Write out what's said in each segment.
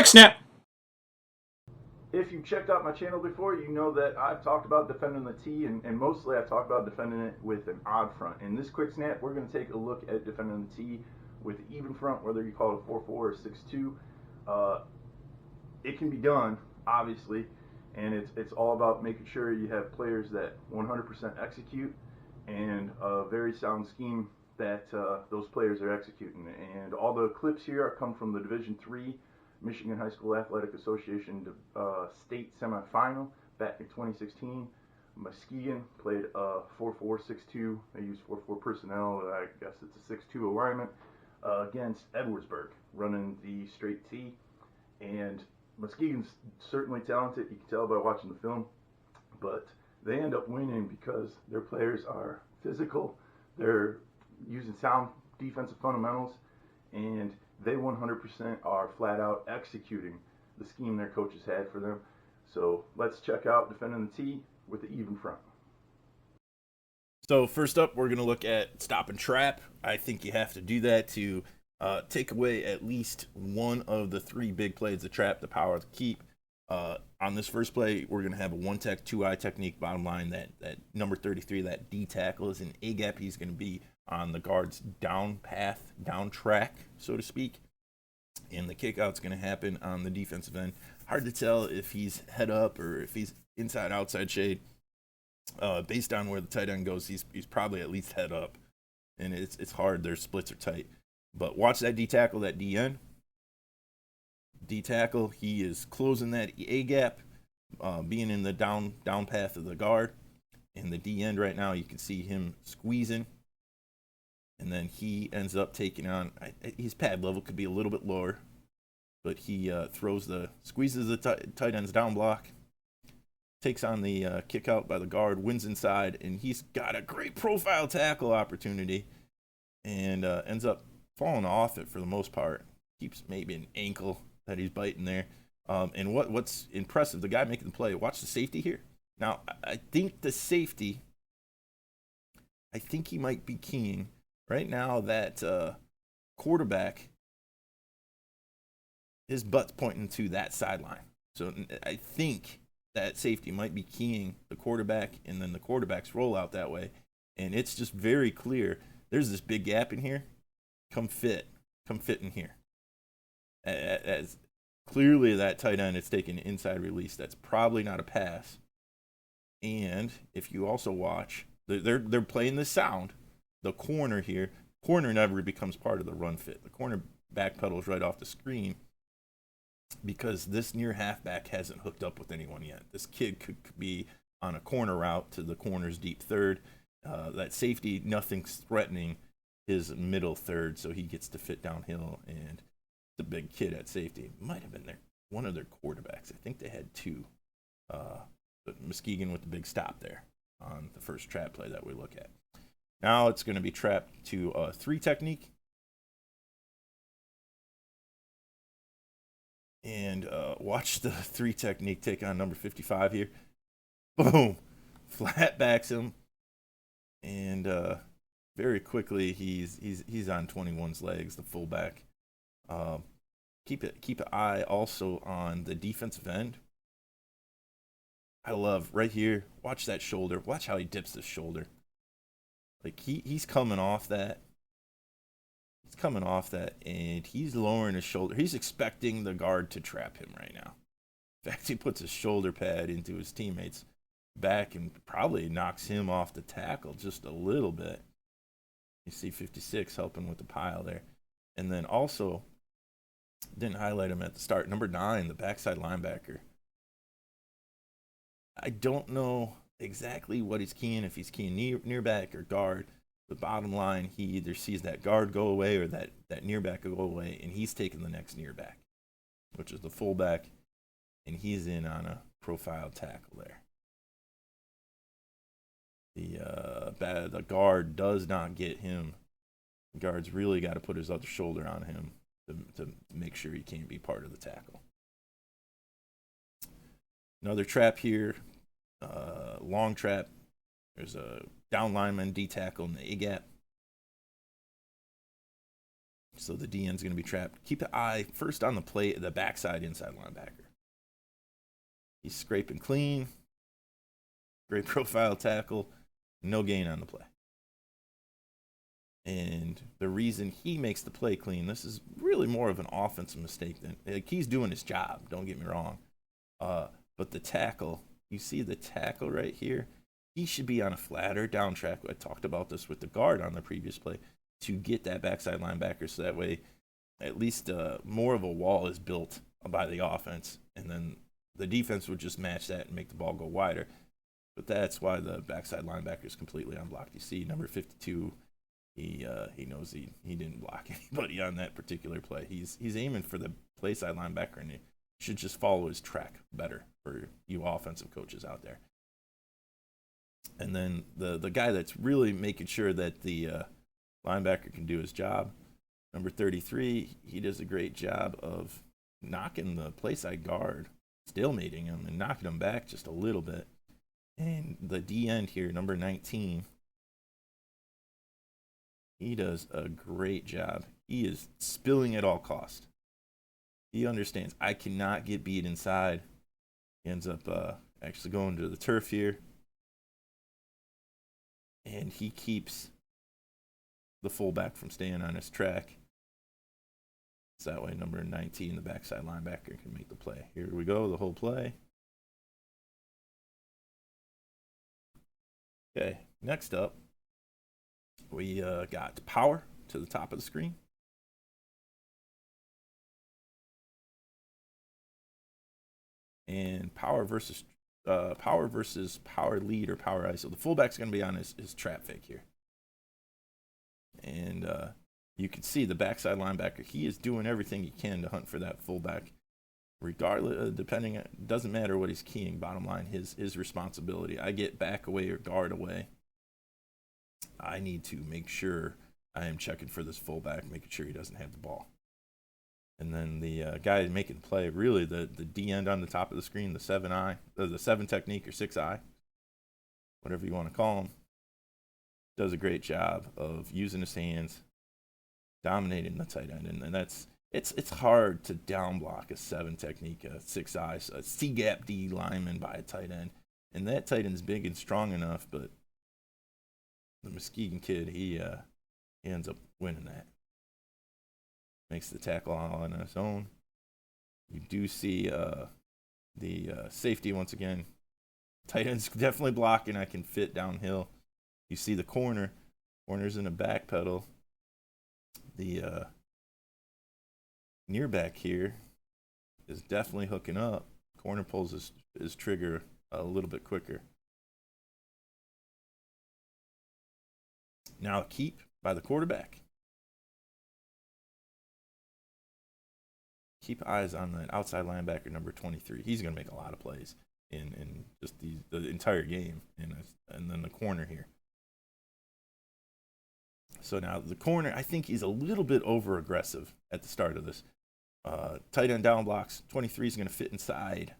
Quick snap. If you've checked out my channel before, you know that I've talked about defending the tee, and mostly I've talked about defending it with an odd front. In this quick snap, we're going to take a look at defending the tee with even front, whether you call it 4-4 or 6-2. It can be done, obviously, and it's all about making sure you have players that 100% execute and a very sound scheme that those players are executing. And all the clips here come from the Division III Michigan High School Athletic Association State Semifinal back in 2016. Muskegon played 4-4-6-2. They used 4-4 personnel. I guess it's a 6-2 alignment against Edwardsburg, running the straight tee. And Muskegon's certainly talented. You can tell by watching the film. But they end up winning because their players are physical. They're using sound defensive fundamentals, and they 100% are flat out executing the scheme their coaches had for them. So let's check out defending the tee with the even front. So first up, we're going to look at stop and trap. I think you have to do that to take away at least one of the three big plays, the trap, the power, the keep. On this first play, we're going to have a one-tech, two-eye technique. Bottom line, that number 33, that D tackle is an A-gap. He's going to be on the guard's down path, down track, so to speak. And the kick-out's going to happen on the defensive end. Hard to tell if he's head up or if he's inside, outside shade. Based on where the tight end goes, he's probably at least head up. And it's hard. Their splits are tight. But watch that D tackle, that D end. D tackle, he is closing that A gap, being in the down path of the guard. And the D end right now, you can see him squeezing. And then he ends up taking on, his pad level could be a little bit lower, but he squeezes the tight end's down block, takes on the kick out by the guard, wins inside, and he's got a great profile tackle opportunity, and ends up falling off it for the most part. Keeps maybe an ankle that he's biting there. And what's impressive, the guy making the play, watch the safety here. Now, I think the safety, he might be keying. Right now, that quarterback, his butt's pointing to that sideline. So I think that safety might be keying the quarterback and then the quarterback's roll out that way. And it's just very clear. There's this big gap in here. Come fit in here. As clearly that tight end is taking an inside release. That's probably not a pass. And if you also watch, they're playing the sound. The corner here, corner never becomes part of the run fit. The corner backpedals right off the screen because this near halfback hasn't hooked up with anyone yet. This kid could be on a corner route to the corner's deep third. That safety, nothing's threatening his middle third, so he gets to fit downhill. And the big kid at safety might have been one of their quarterbacks. I think they had two. But Muskegon with the big stop there on the first trap play that we look at. Now it's going to be trapped to a 3 technique. And watch the 3 technique take on number 55 here. Boom. Flat backs him. And very quickly he's on 21's legs, the fullback. Keep an eye also on the defensive end. I love right here. Watch that shoulder. Watch how he dips the shoulder. Like he's coming off that. He's coming off that, and he's lowering his shoulder. He's expecting the guard to trap him right now. In fact, he puts his shoulder pad into his teammate's back and probably knocks him off the tackle just a little bit. You see 56 helping with the pile there. And then also, didn't highlight him at the start, number 9, the backside linebacker. I don't know exactly what he's keying, if he's keying near back or guard. The bottom line, he either sees that guard go away or that near back go away, and he's taking the next near back, which is the fullback, and he's in on a profile tackle there. The guard does not get him. The guard's really got to put his other shoulder on him to make sure he can't be part of the tackle. Another trap here, long trap. There's a down lineman, D tackle in the A gap. So the DN's going to be trapped. Keep the eye first on the play, the backside inside linebacker. He's scraping clean. Great profile tackle. No gain on the play. And the reason he makes the play clean, this is really more of an offensive mistake than, like, he's doing his job, don't get me wrong. But the tackle, you see the tackle right here? He should be on a flatter down track. I talked about this with the guard on the previous play to get that backside linebacker, so that way at least more of a wall is built by the offense, and then the defense would just match that and make the ball go wider. But that's why the backside linebacker is completely unblocked. You see number 52, he knows he didn't block anybody on that particular play. He's aiming for the play side linebacker, and he should just follow his track better for you offensive coaches out there. And then the guy that's really making sure that the linebacker can do his job, number 33, he does a great job of knocking the play side guard, stalemating him and knocking him back just a little bit. And the D end here, number 19, he does a great job. He is spilling at all costs. He understands I cannot get beat inside. He ends up actually going to the turf here. And he keeps the fullback from staying on his track. So that way number 19, the backside linebacker, can make the play. Here we go, the whole play. Okay, next up, we got power to the top of the screen. And power versus power lead or power ISO. The fullback's going to be on his trap fake here. And you can see the backside linebacker, he is doing everything he can to hunt for that fullback. Regardless, it doesn't matter what he's keying, bottom line, his responsibility. I get back away or guard away. I need to make sure I am checking for this fullback, making sure he doesn't have the ball. And then the guy making the play, really the D end on the top of the screen, the 7 technique or 6-eye, whatever you want to call him, does a great job of using his hands, dominating the tight end. And that's it's hard to down block a 7 technique, a 6-eye, a C-gap D lineman by a tight end. And that tight end's big and strong enough, but the Muskegon kid, he ends up winning that. Makes the tackle all on his own. You do see the safety once again. Tight end's definitely blocking. I can fit downhill. You see the corner's in a back pedal. The near back here is definitely hooking up. Corner pulls his trigger a little bit quicker. Now keep by the quarterback. Keep eyes on the outside linebacker, number 23. He's going to make a lot of plays in just the entire game. And then the corner here. So now the corner, I think he's a little bit over aggressive at the start of this. Tight end down blocks. 23 is going to fit inside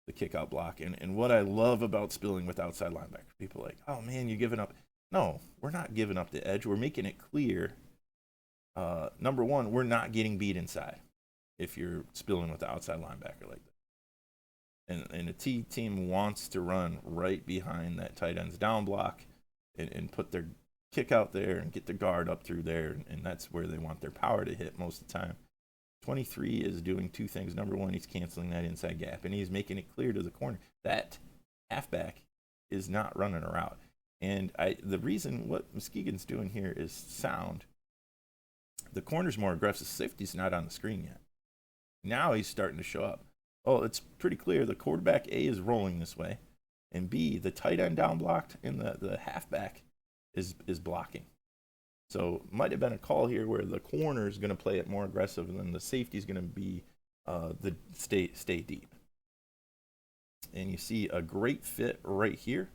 the kick out block. And what I love about spilling with outside linebacker, people are like, oh man, you're giving up. No, we're not giving up the edge. We're making it clear. Number one, we're not getting beat inside if you're spilling with the outside linebacker like that. And a T team wants to run right behind that tight end's down block and put their kick out there and get the guard up through there, and that's where they want their power to hit most of the time. 23 is doing 2 things. Number one, he's canceling that inside gap, and he's making it clear to the corner that halfback is not running a route. And the reason what Muskegon's doing here is sound. The corner's more aggressive. Safety's not on the screen yet. Now he's starting to show up. Oh, it's pretty clear. The quarterback A is rolling this way, and B, the tight end down blocked, and the halfback is blocking. So might have been a call here where the corner is going to play it more aggressive, and then the safety is going to be the stay deep. And you see a great fit right here.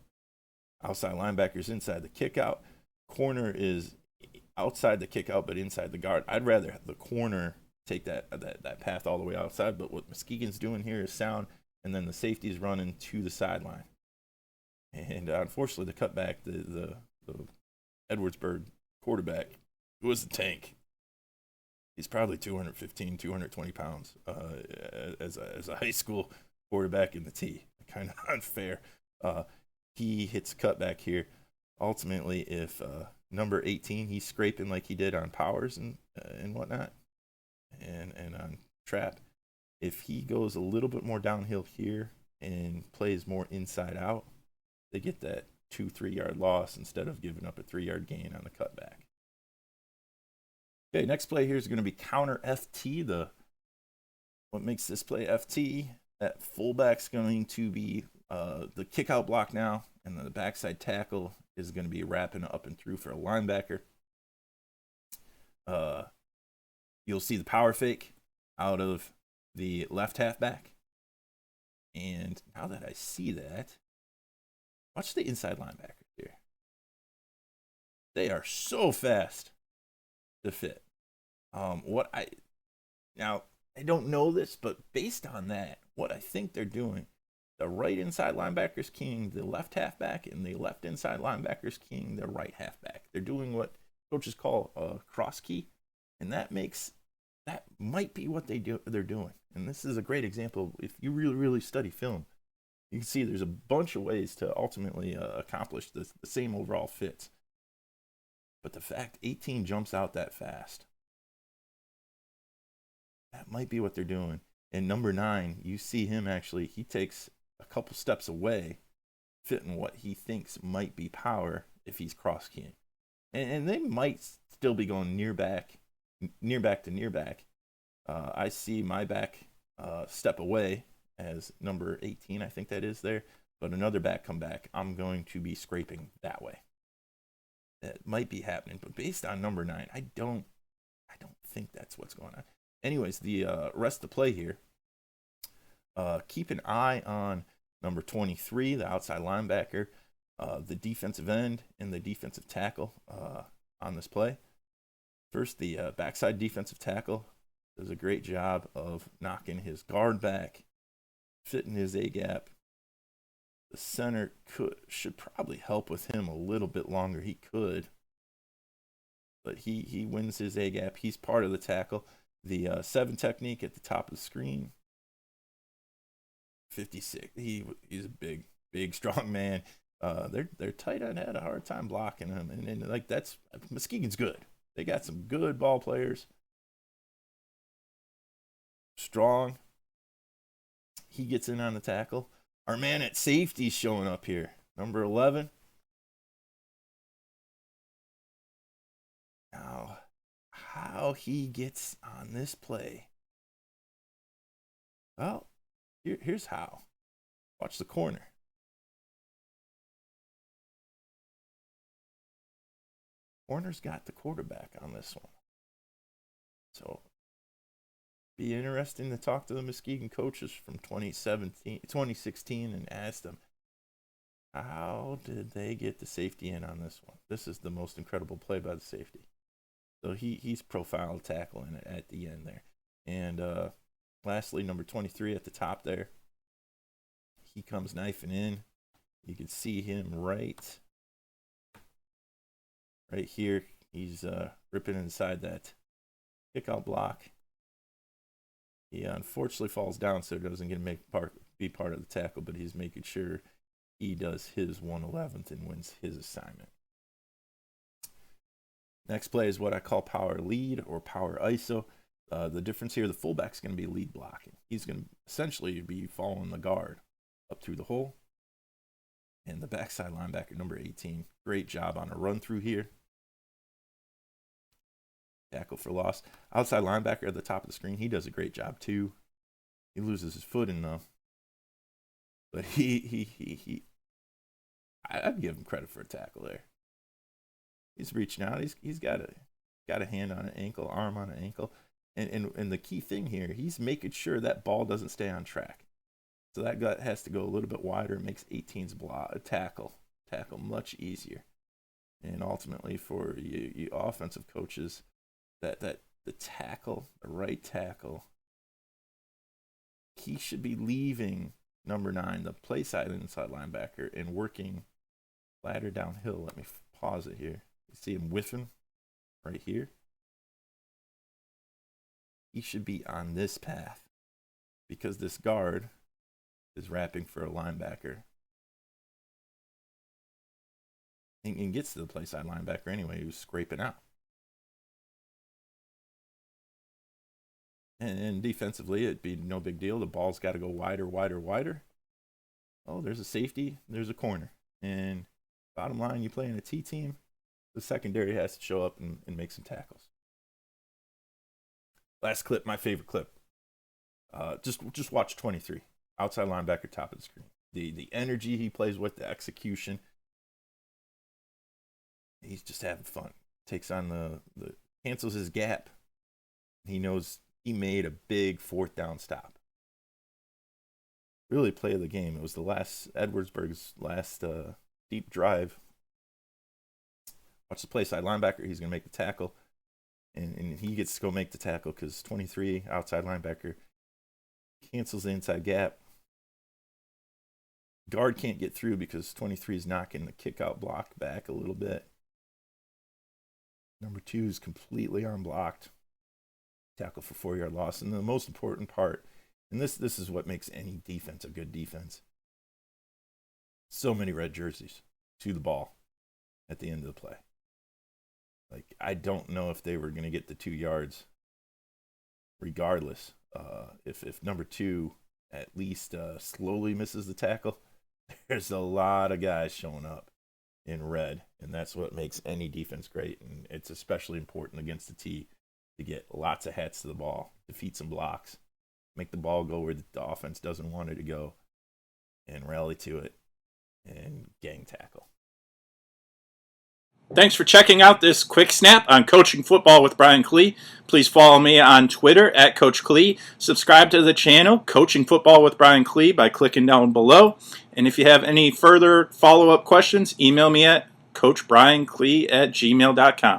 Outside linebacker's inside the kick out. Corner is outside the kick out, but inside the guard. I'd rather have the corner take that path all the way outside, but what Muskegon's doing here is sound, and then the safety's running to the sideline. And unfortunately, the cutback, the Edwardsburg quarterback It was a tank. He's probably 215, 220 pounds as a high school quarterback in the T. Kind of unfair. He hits cutback here. Ultimately, if number 18, he's scraping like he did on powers and whatnot, and on trap. If he goes a little bit more downhill here and plays more inside out, they get that 2-3 yard loss instead of giving up a 3 yard gain on the cutback. Okay, next play here is going to be counter FT. What makes this play FT? That fullback's going to be the kick out block now, and then the backside tackle is going to be wrapping up and through for a linebacker. You'll see the power fake out of the left halfback. And now that I see that, watch the inside linebackers here. They are so fast to fit. Now I don't know this, but based on that, what I think they're doing, the right inside linebacker's keying the left halfback, and the left inside linebacker's keying the right halfback. They're doing what coaches call a cross key, and that might be what they're doing. And this is a great example. If you really study film, you can see there's a bunch of ways to ultimately accomplish the same overall fit. But the fact 18 jumps out that fast, that might be what they're doing. And number 9, you see him actually, he takes a couple steps away, fitting what he thinks might be power if he's cross keying. And they might still be going near back to near back. I see my back step away as number 18, I think that is there, but another back come back. I'm going to be scraping that way. That might be happening, but based on number 9, I don't think that's what's going on. Anyways, the rest of the play here, keep an eye on number 23, the outside linebacker, the defensive end, and the defensive tackle on this play. First, the backside defensive tackle does a great job of knocking his guard back, fitting his A-gap. The center should probably help with him a little bit longer. He could, but he wins his A-gap. He's part of the tackle. The 7 technique at the top of the screen. 56. He's a big, strong man. Their tight end had a hard time blocking him, and like that's Muskegon's good. They got some good ball players. Strong. He gets in on the tackle. Our man at safety's showing up here. Number 11. Now, how he gets on this play. Well, here's how. Watch the corner. Corner's got the quarterback on this one. So, be interesting to talk to the Muskegon coaches from 2016 and ask them, how did they get the safety in on this one? This is the most incredible play by the safety. So he's profile tackling it at the end there. And lastly, number 23 at the top there. He comes knifing in. You can see him right here. He's ripping inside that kickout block. He unfortunately falls down, so he doesn't get to be part of the tackle, but he's making sure he does his 1/11th and wins his assignment. Next play is what I call power lead or power ISO. The difference here, the fullback's going to be lead blocking. He's going to essentially be following the guard up through the hole. And the backside linebacker, number 18, great job on a run through here. Tackle for loss. Outside linebacker at the top of the screen, he does a great job too. He loses his footing though. But I'd give him credit for a tackle there. He's reaching out. He's got a hand on an ankle, arm on an ankle. And the key thing here, he's making sure that ball doesn't stay on track. So that gut has to go a little bit wider. It makes 18's tackle much easier. And ultimately for you offensive coaches, that the tackle, the right tackle, he should be leaving number 9, the play side inside linebacker, and working ladder downhill. Let me pause it here. You see him whiffing? right here. He should be on this path because this guard is wrapping for a linebacker and gets to the play side linebacker anyway, who's scraping out. And defensively, it'd be no big deal. The ball's got to go wider, wider, wider. Oh, there's a safety. There's a corner. And bottom line, you play in a T team, the secondary has to show up and make some tackles. Last clip, my favorite clip. Just watch 23. Outside linebacker, top of the screen. The energy he plays with, the execution. He's just having fun. Takes on the cancels his gap. He knows he made a big 4th down stop. Really play of the game. It was Edwardsburg's last deep drive. Watch the play side linebacker. He's going to make the tackle. And he gets to go make the tackle because 23, outside linebacker, cancels the inside gap. Guard can't get through because 23 is knocking the kick out block back a little bit. Number 2 is completely unblocked. Tackle for 4-yard loss. And the most important part, and this is what makes any defense a good defense. So many red jerseys to the ball at the end of the play. Like, I don't know if they were going to get the 2 yards regardless. If number 2 at least slowly misses the tackle, there's a lot of guys showing up in red, and that's what makes any defense great. And it's especially important against the T to get lots of hats to the ball, defeat some blocks, make the ball go where the offense doesn't want it to go, and rally to it and gang tackle. Thanks for checking out this quick snap on Coaching Football with Brian Klee. Please follow me on Twitter at Coach Klee. Subscribe to the channel, Coaching Football with Brian Klee, by clicking down below. And if you have any further follow-up questions, email me at coachbrianklee@gmail.com.